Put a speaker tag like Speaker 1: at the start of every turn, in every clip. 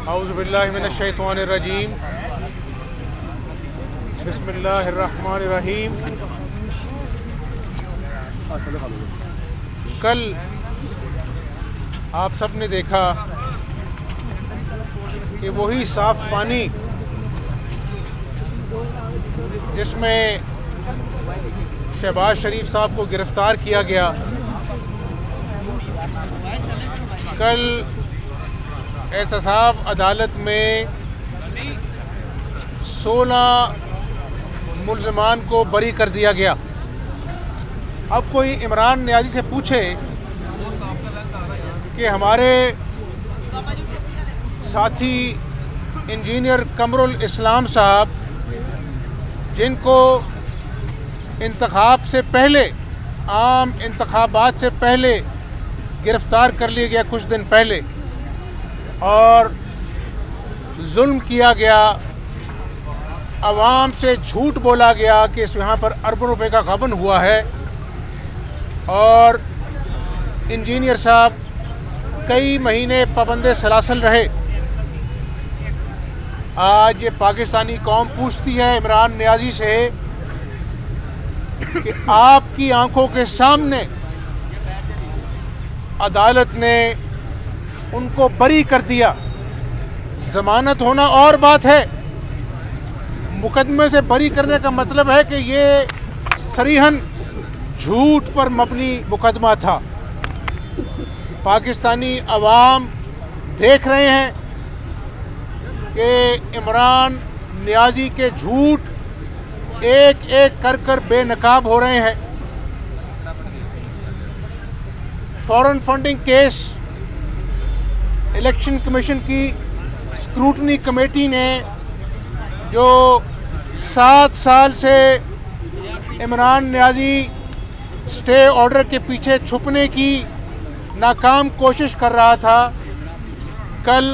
Speaker 1: औज़ुबिल्लाहि मिनश्शैतानिर्रजीम बिस्मिल्लाहिर्रहमानिर्रहीम। कल आप सब ने देखा कि वही साफ़ पानी जिसमें शहबाज शरीफ साहब को गिरफ़्तार किया गया, कल एहतसाब अदालत में 16 मुल्ज़मान को बरी कर दिया गया। अब कोई इमरान नियाज़ी से पूछे कि हमारे साथी इंजीनियर कमरुल इस्लाम साहब, जिनको इंतखाब से पहले, आम इंतखाबात से पहले गिरफ़्तार कर लिया गया कुछ दिन पहले और जुल्म किया गया, आवाम से झूठ बोला गया कि यहाँ पर अरबों रुपए का गबन हुआ है, और इंजीनियर साहब कई महीने पाबंदे सलासल रहे। आज ये पाकिस्तानी कौम पूछती है इमरान नियाज़ी से कि आपकी आंखों के सामने अदालत ने उनको बरी कर दिया। ज़मानत होना और बात है, मुकदमे से बरी करने का मतलब है कि ये सरीहन झूठ पर मबनी मुकदमा था। पाकिस्तानी अवाम देख रहे हैं कि इमरान नियाज़ी के झूठ एक एक कर कर बेनकाब हो रहे हैं। Foreign funding case election commission की स्क्रूटनी कमेटी ने जो 7 साल से इमरान नियाज़ी स्टे ऑर्डर के पीछे छुपने की नाकाम कोशिश कर रहा था, कल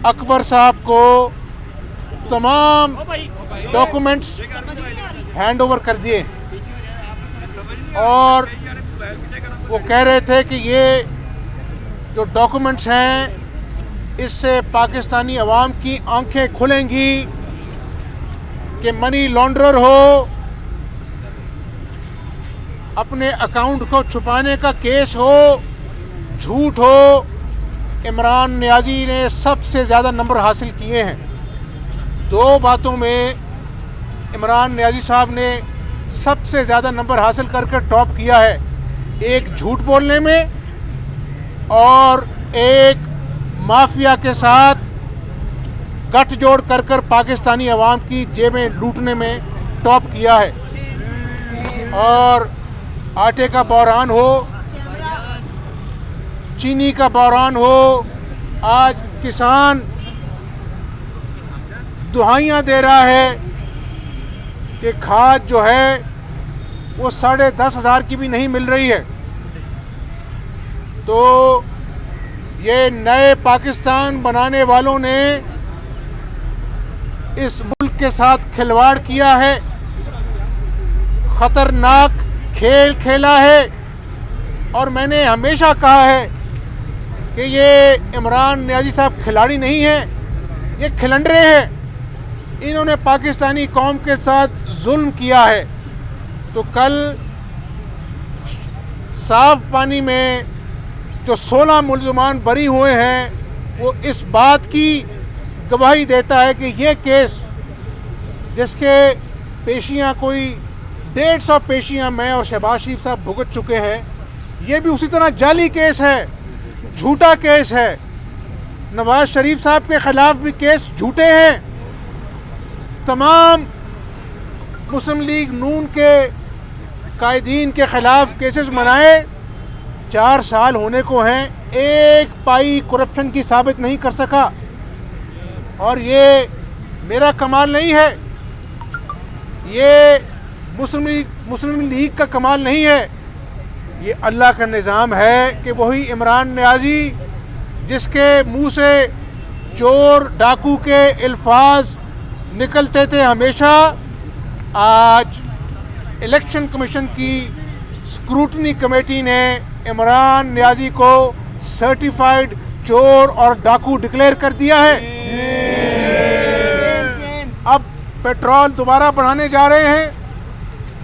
Speaker 1: अकबर साहब को तमाम डॉक्यूमेंट्स हैंड ओवर कर दिए और वो कह रहे थे कि ये जो डॉक्यूमेंट्स हैं इससे पाकिस्तानी अवाम की आंखें खुलेंगी कि मनी लॉन्ड्रर हो, अपने अकाउंट को छुपाने का केस हो, झूठ हो, इमरान नियाज़ी ने सबसे ज़्यादा नंबर हासिल किए हैं। 2 बातों में इमरान नियाज़ी साहब ने सबसे ज़्यादा नंबर हासिल करके टॉप किया है, एक झूठ बोलने में और एक माफिया के साथ गठजोड़ कर कर पाकिस्तानी अवाम की जेबें लूटने में टॉप किया है। और आटे का बहरान हो, चीनी का बहरान हो, आज किसान दुहाइयाँ दे रहा है कि खाद जो है वो 10,500 की भी नहीं मिल रही है। तो ये नए पाकिस्तान बनाने वालों ने इस मुल्क के साथ खिलवाड़ किया है, ख़तरनाक खेल खेला है। और मैंने हमेशा कहा है कि ये इमरान नियाज़ी साहब खिलाड़ी नहीं हैं, ये खिलंडरे हैं। इन्होंने पाकिस्तानी कौम के साथ जुल्म किया है। तो कल साफ पानी में जो 16 मुल्ज़मान बरी हुए हैं वो इस बात की गवाही देता है कि ये केस, जिसके पेशियां कोई 150 पेशियां मैं और शहबाज शरीफ साहब भुगत चुके हैं, ये भी उसी तरह जाली केस है, झूठा केस है। नवाज शरीफ साहब के ख़िलाफ़ भी केस झूठे हैं। तमाम मुस्लिम लीग नून के कायदीन के ख़िलाफ़ केसेस मनाए, 4 साल होने को हैं, एक पाई करप्शन की साबित नहीं कर सका। और ये मेरा कमाल नहीं है, ये मुस्लिम लीग का कमाल नहीं है, ये अल्लाह का निज़ाम है कि वही इमरान नियाज़ी जिसके मुंह से चोर डाकू के अल्फाज निकलते थे हमेशा, आज इलेक्शन कमीशन की स्क्रूटनी कमेटी ने इमरान नियाज़ी को सर्टिफाइड चोर और डाकू डिक्लेयर कर दिया है। अब पेट्रोल दोबारा बढ़ाने जा रहे हैं,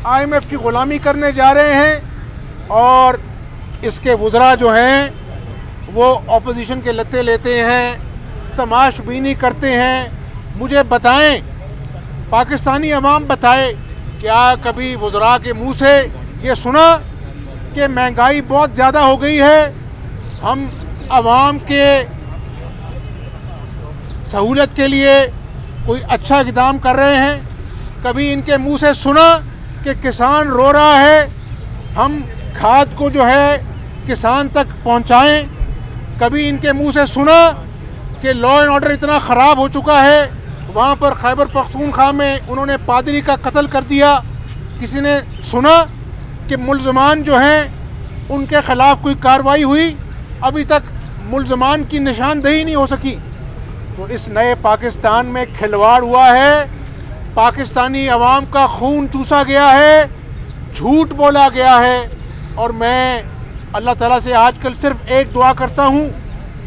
Speaker 1: IMF की गुलामी करने जा रहे हैं और इसके वुज़रा जो हैं वो ऑपोजिशन के लत्ते लेते हैं, तमाशबीनी करते हैं। मुझे बताएं, पाकिस्तानी अवाम बताए, क्या कभी वुज़रा के मुंह से ये सुना कि महंगाई बहुत ज़्यादा हो गई है, हम अवाम के सहूलत के लिए कोई अच्छा इक़दाम कर रहे हैं? कभी इनके मुंह से सुना कि किसान रो रहा है, हम खाद को जो है किसान तक पहुंचाएं? कभी इनके मुंह से सुना कि लॉ एंड ऑर्डर इतना ख़राब हो चुका है, वहाँ पर खैबर पख्तूनख्वा में उन्होंने पादरी का कत्ल कर दिया? किसी ने सुना कि मुल्ज़मान जो हैं उनके ख़िलाफ़ कोई कार्रवाई हुई? अभी तक मुल्ज़मान की निशानदेही नहीं हो सकी। तो इस नए पाकिस्तान में खिलवाड़ हुआ है, पाकिस्तानी अवाम का खून चूसा गया है, झूठ बोला गया है। और मैं अल्लाह ताला से आजकल सिर्फ एक दुआ करता हूँ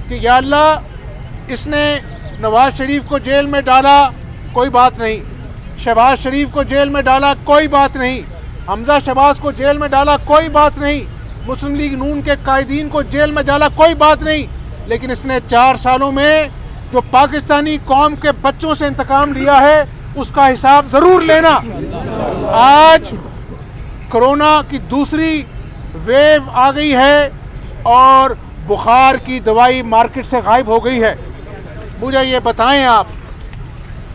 Speaker 1: कि या अल्लाह, इसने नवाज़ शरीफ को जेल में डाला, कोई बात नहीं, शहबाज शरीफ को जेल में डाला, कोई बात नहीं, हमजा शहबाज को जेल में डाला, कोई बात नहीं, मुस्लिम लीग नून के कायदीन को जेल में डाला, कोई बात नहीं, लेकिन इसने 4 सालों में जो पाकिस्तानी कौम के बच्चों से इंतकाम लिया है उसका हिसाब ज़रूर लेना। आज कोरोना की दूसरी वेव आ गई है और बुखार की दवाई मार्केट से गायब हो गई है। मुझे ये बताएं आप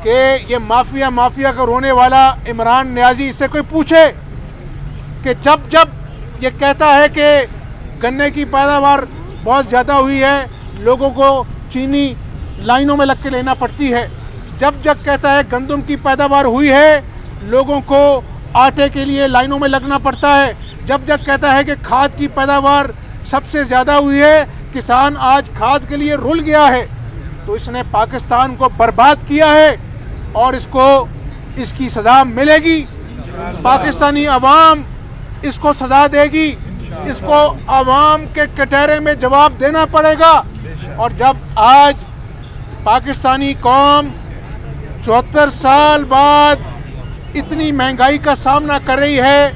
Speaker 1: कि ये माफिया का रोने वाला इमरान नियाज़ी, इससे कोई पूछे कि जब जब ये कहता है कि गन्ने की पैदावार बहुत ज़्यादा हुई है, लोगों को चीनी लाइनों में लग के लेना पड़ती है, जब जब कहता है गंदम की पैदावार हुई है, लोगों को आटे के लिए लाइनों में लगना पड़ता है, जब जब कहता है कि खाद की पैदावार सबसे ज़्यादा हुई है, किसान आज खाद के लिए रुल गया है, तो इसने पाकिस्तान को बर्बाद किया है और इसकी सज़ा मिलेगी। पाकिस्तानी अवाम इसको सज़ा देगी, इसको अवाम के कटहरे में जवाब देना पड़ेगा। और जब आज पाकिस्तानी कौम 74 साल बाद इतनी महंगाई का सामना कर रही है,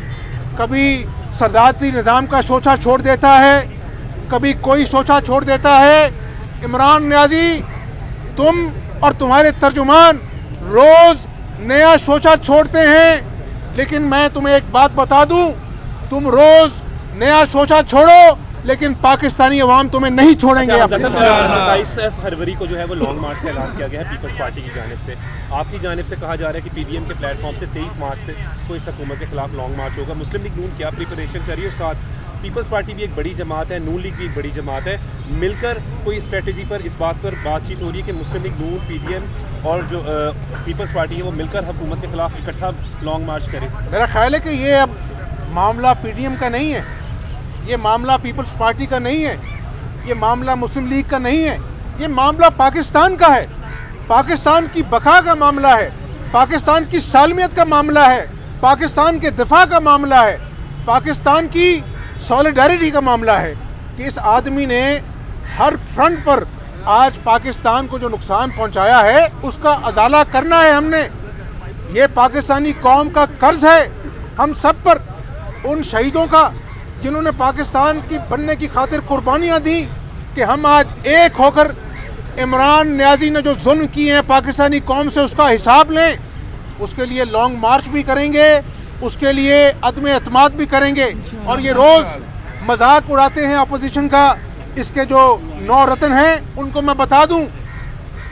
Speaker 1: कभी सदारती निज़ाम का सोचा छोड़ देता है, कभी कोई सोचा छोड़ देता है। इमरान नियाज़ी, तुम और तुम्हारे तर्जुमान रोज़ नया सोचा छोड़ते हैं, लेकिन मैं तुम्हें एक बात बता दूं, तुम रोज़ नया सोचा छोड़ो लेकिन पाकिस्तानी अवाम तुम्हें नहीं छोड़ेंगे।
Speaker 2: 27 फरवरी को जो है वो लॉन्ग मार्च का ऐलान किया गया है पीपल्स पार्टी की जानिब से। आपकी जानिब से कहा जा रहा है कि PDM के प्लेटफॉर्म से 23 मार्च से कोई इस हुकूमत के खिलाफ लॉन्ग मार्च होगा। मुस्लिम लीग नून क्या प्रिपरेशन कर रही है? साथ पीपल्स पार्टी भी एक बड़ी जमात है, नून लीग भी एक बड़ी जमात है, मिलकर कोई स्ट्रेटजी पर इस बात पर बातचीत हो रही है कि मुस्लिम लीग नून, PDM और जो पीपल्स पार्टी है वो मिलकर हुकूमत के खिलाफ इकट्ठा लॉन्ग मार्च करें?
Speaker 1: मेरा ख्याल है कि ये अब मामला PDM का नहीं है, ये मामला पीपल्स पार्टी का नहीं है, ये मामला मुस्लिम लीग का नहीं है, ये मामला पाकिस्तान का है, पाकिस्तान की बका का मामला है, पाकिस्तान की सालमियत का मामला है, पाकिस्तान के दिफा का मामला है, पाकिस्तान की सॉलिडारिटी का मामला है कि इस आदमी ने हर फ्रंट पर आज पाकिस्तान को जो नुकसान पहुंचाया है उसका अजाला करना है हमने। ये पाकिस्तानी कौम का कर्ज है हम सब पर, उन शहीदों का जिन्होंने पाकिस्तान की बनने की खातिर कुर्बानियाँ दी, कि हम आज एक होकर इमरान नियाज़ी ने जो जुल्म किए हैं पाकिस्तानी कौम से उसका हिसाब लें। उसके लिए लॉन्ग मार्च भी करेंगे, उसके लिए अदम एतमाद भी करेंगे। और ये रोज़ मजाक उड़ाते हैं अपोजिशन का, इसके जो 9 रतन हैं उनको मैं बता दूं,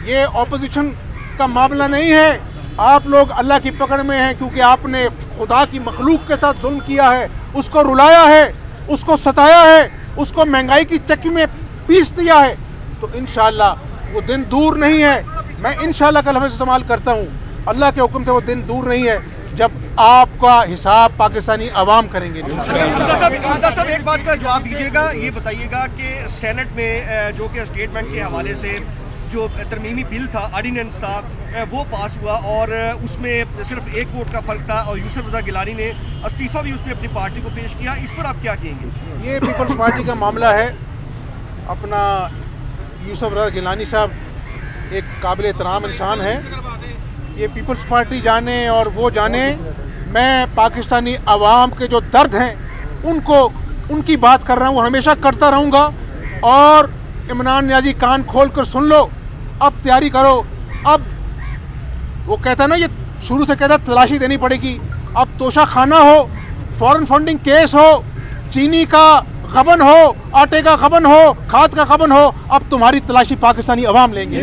Speaker 1: ये अपोजिशन का मामला नहीं है। आप लोग अल्लाह की पकड़ में हैं क्योंकि आपने खुदा की मखलूक के साथ जुल्म किया है, उसको रुलाया है, उसको सताया है, उसको महंगाई की चक्की में पीस दिया है। तो इंशाअल्लाह वो दिन दूर नहीं है, मैं इंशाअल्लाह का लफ्ज़ इस्तेमाल करता हूँ, अल्लाह के हुक्म से वो दिन दूर नहीं है जब आपका हिसाब पाकिस्तानी अवाम करेंगे।
Speaker 3: हमजा साहब एक बात का जवाब दीजिएगा, ये बताइएगा कि सेनेट में जो कि स्टेटमेंट के हवाले से जो तरमीमी बिल था, ऑर्डिनेंस था, वो पास हुआ और उसमें सिर्फ एक वोट का फर्क था और यूसुफ रज़ा गिलानी ने इस्तीफ़ा भी उसमें अपनी पार्टी को पेश किया। इस पर आप क्या कहेंगे?
Speaker 1: ये पीपल्स पार्टी का मामला है, अपना यूसुफ रज़ा गिलानी साहब एक काबिल एहतराम इंसान है। ये पीपल्स पार्टी जाने और वो जाने, मैं पाकिस्तानी अवाम के जो दर्द हैं उनको उनकी बात कर रहा हूँ, हमेशा करता रहूँगा। और इमरान नियाज़ी कान खोल कर सुन लो, अब तैयारी करो। अब वो कहता है ना, ये शुरू से कहता तलाशी देनी पड़ेगी। अब तोशा खाना हो, फॉरेन फंडिंग केस हो, चीनी का गबन हो, आटे का गबन हो, खाद का गबन हो, अब तुम्हारी तलाशी पाकिस्तानी अवाम लेंगे।